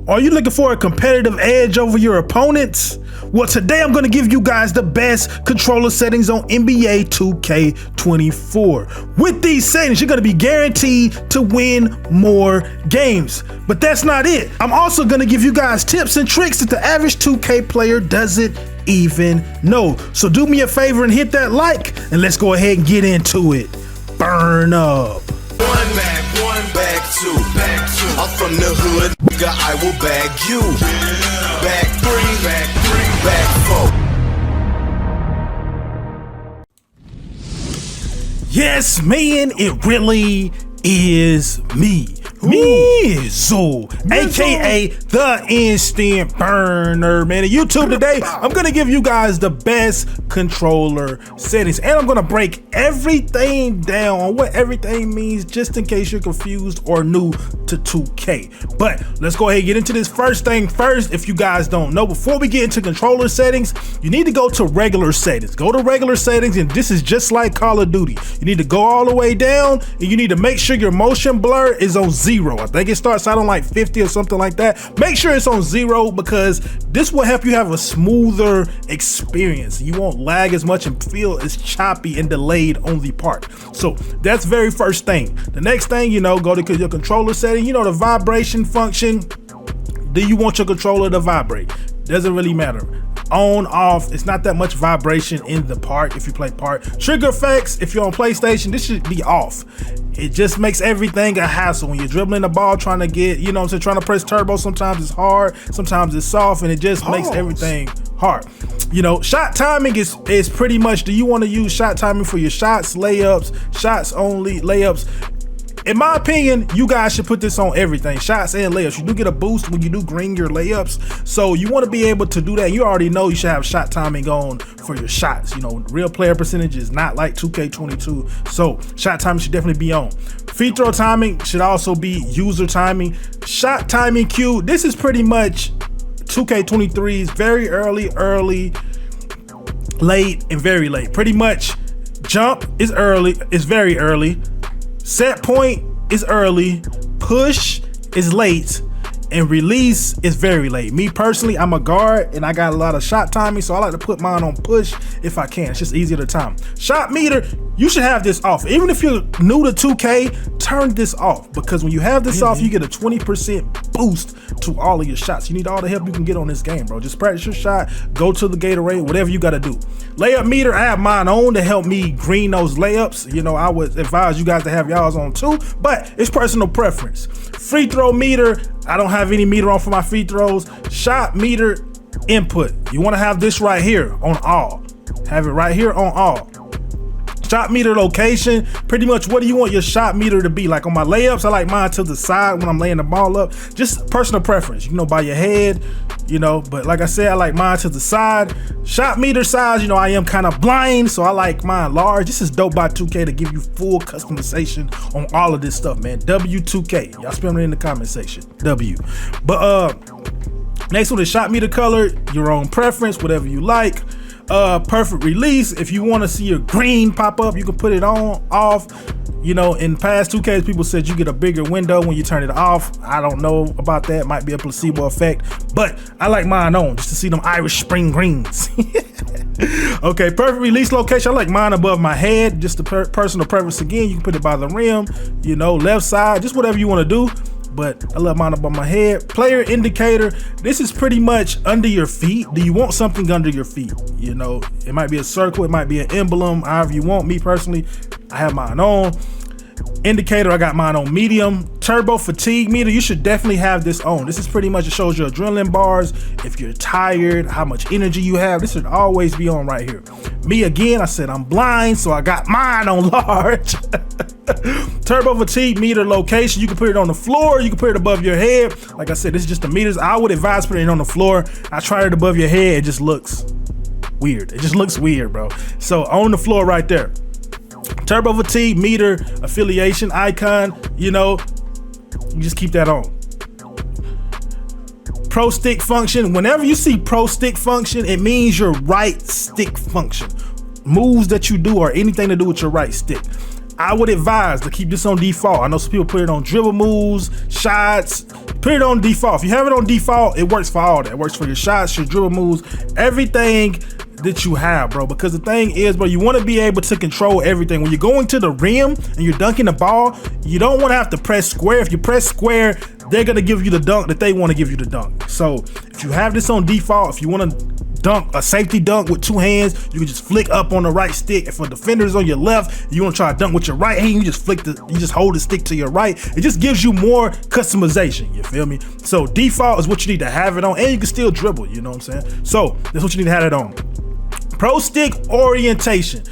Are you looking for a competitive edge over your opponents? Well, today I'm going to give you guys the best controller settings on NBA 2K24. With these settings, you're going to be guaranteed to win more games. But that's not it. I'm also going to give you guys tips and tricks that the average 2K player doesn't even know. So do me a favor and hit that like, and let's go ahead and get into it. Burn up. One bag, two. I'm from the hood, nigga, I will bag you. Bag three, bag four. Yes, man, it really is me. Mizzo, aka the Instant Burner, man. On YouTube today, I'm gonna give you guys the best controller settings, and I'm gonna break everything down on what everything means, just in case you're confused or new to 2K. But let's go ahead and get into this. First thing first, if you guys don't know, before we get into controller settings, you need to go to regular settings. Go to regular settings, and this is just like Call of Duty. You need to go all the way down, and you need to make sure your motion blur is on 0. I think it starts out on like 50 or something like that. Make sure it's on 0 because this will help you have a smoother experience. You won't lag as much and feel as choppy and delayed on the part. So that's very first thing. The next thing, go to your controller setting, the vibration function. Do you want your controller to vibrate? Doesn't really matter. On, off, it's not that much vibration in the part if you play part. Trigger effects, if you're on PlayStation, this should be off. It just makes everything a hassle when you're dribbling the ball, trying to get, trying to press turbo. Sometimes it's hard, sometimes it's soft, and it just makes everything hard. Shot timing is pretty much, do you want to use shot timing for your shots, layups, shots only, layups? In my opinion, you guys should put this on everything, shots and layups. You do get a boost when you do green your layups, so you want to be able to do that. You already know you should have shot timing on for your shots. Real player percentage is not like 2K22, so shot timing should definitely be on. Free throw timing should also be user timing. Shot timing queue, this is pretty much 2K23's very early, late, and very late. Pretty much jump is early, is very early. Set point is early, push is late, and release is very late. Me personally, I'm a guard and I got a lot of shot timing, so I like to put mine on push if I can. It's just easier to time. Shot meter, you should have this off. Even if you're new to 2K, turn this off, because when you have this off, you get a 20% boost to all of your shots. You need all the help you can get on this game, bro. Just practice your shot, go to the Gatorade, whatever you gotta do. Layup meter, I have mine on to help me green those layups. I would advise you guys to have y'all's on too, but it's personal preference. Free throw meter, I don't have any meter on for my free throws. Shot meter input, you wanna have this right here on all. Have it right here on all. Shot meter location, pretty much what do you want your shot meter to be? Like on my layups, I like mine to the side when I'm laying the ball up. Just personal preference, by your head, but like I said, I like mine to the side. Shot meter size, I am kind of blind, so I like mine large. This is dope by 2K to give you full customization on all of this stuff, man. W2K, y'all spam it in the comment section, W. But next one is shot meter color, your own preference, whatever you like. Perfect release, if you want to see your green pop up, you can put it on, off. In past 2Ks, people said you get a bigger window when you turn it off. I don't know about that, might be a placebo effect, but I like mine on just to see them Irish spring greens. Okay, perfect release location, I like mine above my head, just the personal preference. Again, you can put it by the rim, left side, just whatever you want to do, but I love mine above my head. Player indicator, this is pretty much under your feet. Do you want something under your feet? It might be a circle, it might be an emblem, however you want. Me personally, I have mine on. Indicator, I got mine on medium. Turbo fatigue meter, you should definitely have this on. This is pretty much, it shows your adrenaline bars, if you're tired, how much energy you have. This should always be on right here. Me again, I said I'm blind, so I got mine on large. Turbo fatigue meter location, you can put it on the floor, you can put it above your head. Like I said, this is just the meters. I would advise putting it on the floor. I tried it above your head, it just looks weird. It just looks weird, bro. So on the floor right there. Turbo fatigue meter affiliation icon, you just keep that on. Pro stick function, whenever you see pro stick function, it means your right stick function. Moves that you do or anything to do with your right stick. I would advise to keep this on default. I know some people put it on dribble moves, shots. Put it on default. If you have it on default, it works for all that. It works for your shots, your dribble moves, everything that you have, bro. Because the thing is, bro, you want to be able to control everything. When you're going to the rim and you're dunking the ball, you don't want to have to press square. If you press square, they're going to give you the dunk that they want to give you the dunk. So if you have this on default, if you want to dunk a safety dunk with 2 hands, you can just flick up on the right stick. If a defender is on your left, you want to try to dunk with your right hand, you just hold the stick to your right. It just gives you more customization, you feel me? So default is what you need to have it on, and you can still dribble, you know what I'm saying? So that's what you need to have it on. Pro stick orientation.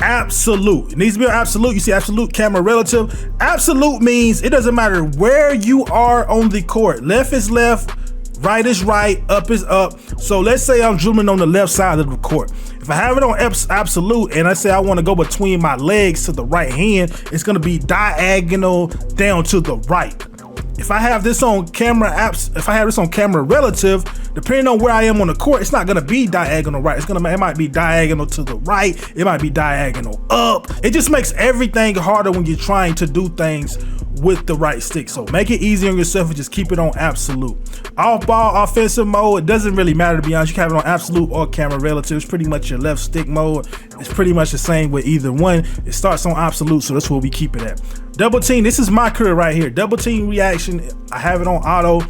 Absolute. It needs to be an absolute. You see absolute, camera relative. Absolute means it doesn't matter where you are on the court. Left is left, right is right, up is up. So let's say I'm dribbling on the left side of the court. If I have it on absolute and I say I want to go between my legs to the right hand, it's going to be diagonal down to the right. If I have this on camera relative, depending on where I am on the court, it's not gonna be diagonal right. It might be diagonal to the right. It might be diagonal up. It just makes everything harder when you're trying to do things with the right stick. So make it easy on yourself and just keep it on absolute. Off ball, offensive mode, it doesn't really matter, to be honest. You can have it on absolute or camera relative. It's pretty much your left stick mode. It's pretty much the same with either one. It starts on absolute, so that's where we keep it at. Double team, this is my career right here. Double team reaction, I have it on auto.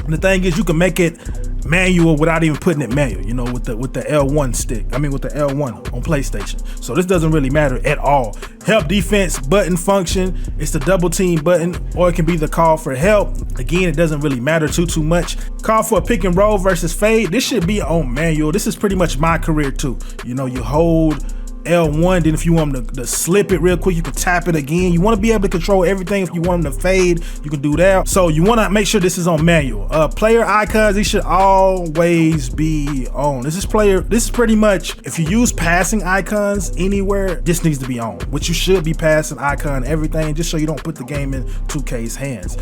And the thing is, you can make it manual without even putting it manual, you know, with the L1 stick. I mean, with the L1 on PlayStation. So this doesn't really matter at all. Help defense button function. It's the double team button, or it can be the call for help. Again, it doesn't really matter too much. Call for a pick and roll versus fade. This should be on manual. This is pretty much my career too. You know, you hold L1, then if you want them to slip it real quick, you can tap it again. You want to be able to control everything. If you want them to fade, you can do that. So you want to make sure this is on manual. Player icons, these should always be on. This is pretty much, if you use passing icons anywhere, this needs to be on, which you should be passing icon everything, just so you don't put the game in 2K's hands.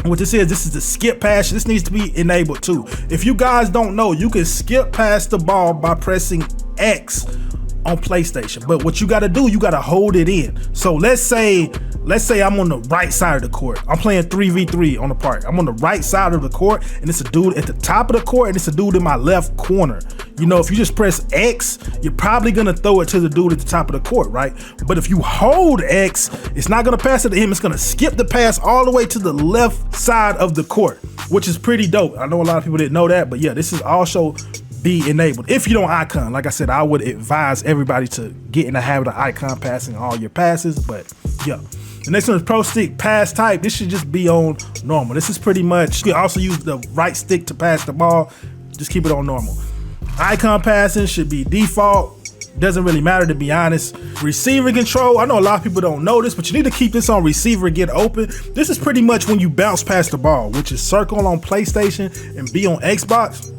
What this is the skip pass. This needs to be enabled too. If you guys don't know, you can skip past the ball by pressing X on PlayStation, but what you got to do, you got to hold it in. So let's say I'm on the right side of the court. I'm playing 3v3 on the park. I'm on the right side of the court, and it's a dude at the top of the court, and it's a dude in my left corner. You know, if you just press X, you're probably gonna throw it to the dude at the top of the court, right? But if you hold X, it's not gonna pass it to him. It's gonna skip the pass all the way to the left side of the court, which is pretty dope. I know a lot of people didn't know that, but yeah, this is also be enabled. If you don't icon, like I said, I would advise everybody to get in the habit of icon passing all your passes, but yeah. The next one is pro stick pass type. This should just be on normal. This is pretty much, you can also use the right stick to pass the ball. Just keep it on normal. Icon passing should be default. Doesn't really matter, to be honest. Receiver control, I know a lot of people don't know this, but you need to keep this on receiver get open. This is pretty much when you bounce past the ball, which is circle on PlayStation and B on Xbox.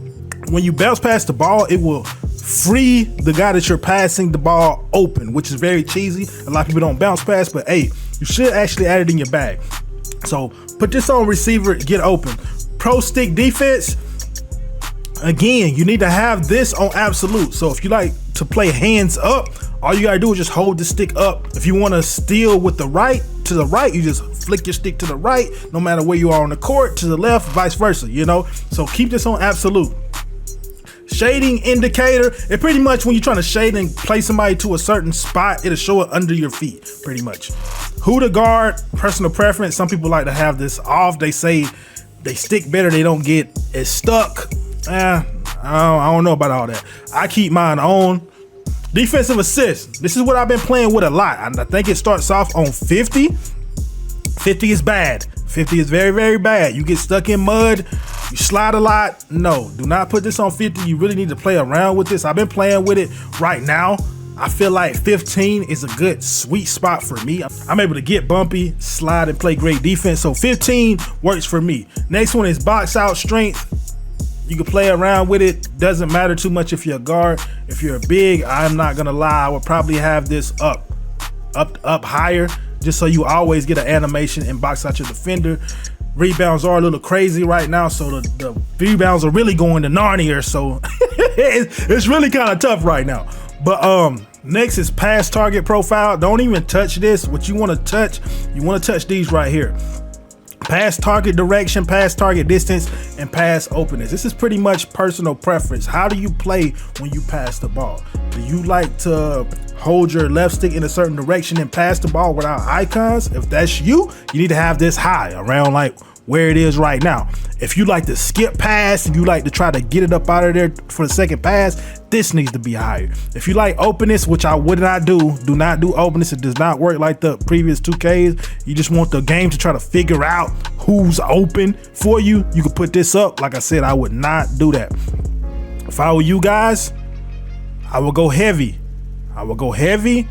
When you bounce past the ball, it will free the guy that you're passing the ball open, which is very cheesy. A lot of people don't bounce past, but hey, you should actually add it in your bag. So put this on receiver, get open. Pro stick defense, again, you need to have this on absolute. So if you like to play hands up, all you gotta do is just hold the stick up. If you wanna steal with the right, to the right, you just flick your stick to the right, no matter where you are on the court, to the left, vice versa, you know? So keep this on absolute. Shading indicator, it pretty much when you're trying to shade and play somebody to a certain spot, it'll show it under your feet, pretty much. Who to guard, personal preference. Some people like to have this off. They say they stick better, they don't get as stuck. I don't know about all that. I keep mine on. Defensive assist, this is what I've been playing with a lot. I think it starts off on 50. 50 is bad. 50 is very, very bad. You get stuck in mud, you slide a lot. No, do not put this on 50. You really need to play around with this. I've been playing with it right now. I feel like 15 is a good sweet spot for me. I'm able to get bumpy, slide, and play great defense. So 15 works for me. Next one is box out strength. You can play around with it. Doesn't matter too much if you're a guard. If you're a big, I'm not gonna lie, I would probably have this up higher, just so you always get an animation and box out your defender. Rebounds are a little crazy right now, so the rebounds are really going to Narnia, so it's really kind of tough right now. But Next is pass target profile. Don't even touch this. What you want to touch, these right here. Pass target direction, pass target distance, and pass openness. This is pretty much personal preference. How do you play when you pass the ball? Do you like to hold your left stick in a certain direction and pass the ball without icons? If that's you, you need to have this high, around like where it is right now. If you like to skip pass and you like to try to get it up out of there for the second pass, this needs to be higher. If you like openness, which I would not do not do openness. It does not work like the previous 2Ks. You just want the game to try to figure out who's open for you. You can put this up. Like I said, I would not do that. If I were you guys, I would go heavy. I would go heavy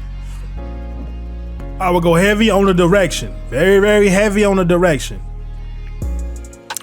on the direction. Very, very heavy on the direction.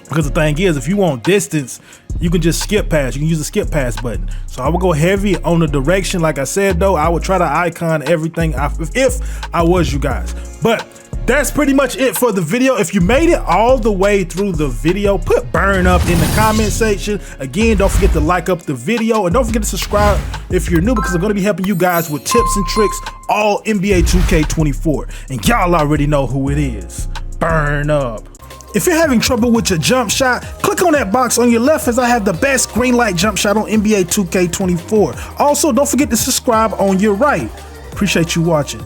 Because the thing is, if you want distance, you can just skip pass. You can use the skip pass button. So I would go heavy on the direction. Like I said, though, I would try to icon everything if I was you guys. But that's pretty much it for the video. If you made it all the way through the video, put burn up in the comment section. Again, don't forget to like up the video, and don't forget to subscribe if you're new, because I'm going to be helping you guys with tips and tricks all NBA 2K24. And y'all already know who it is. Burn up. If you're having trouble with your jump shot, click on that box on your left, as I have the best green light jump shot on NBA 2K24. Also, don't forget to subscribe on your right. Appreciate you watching.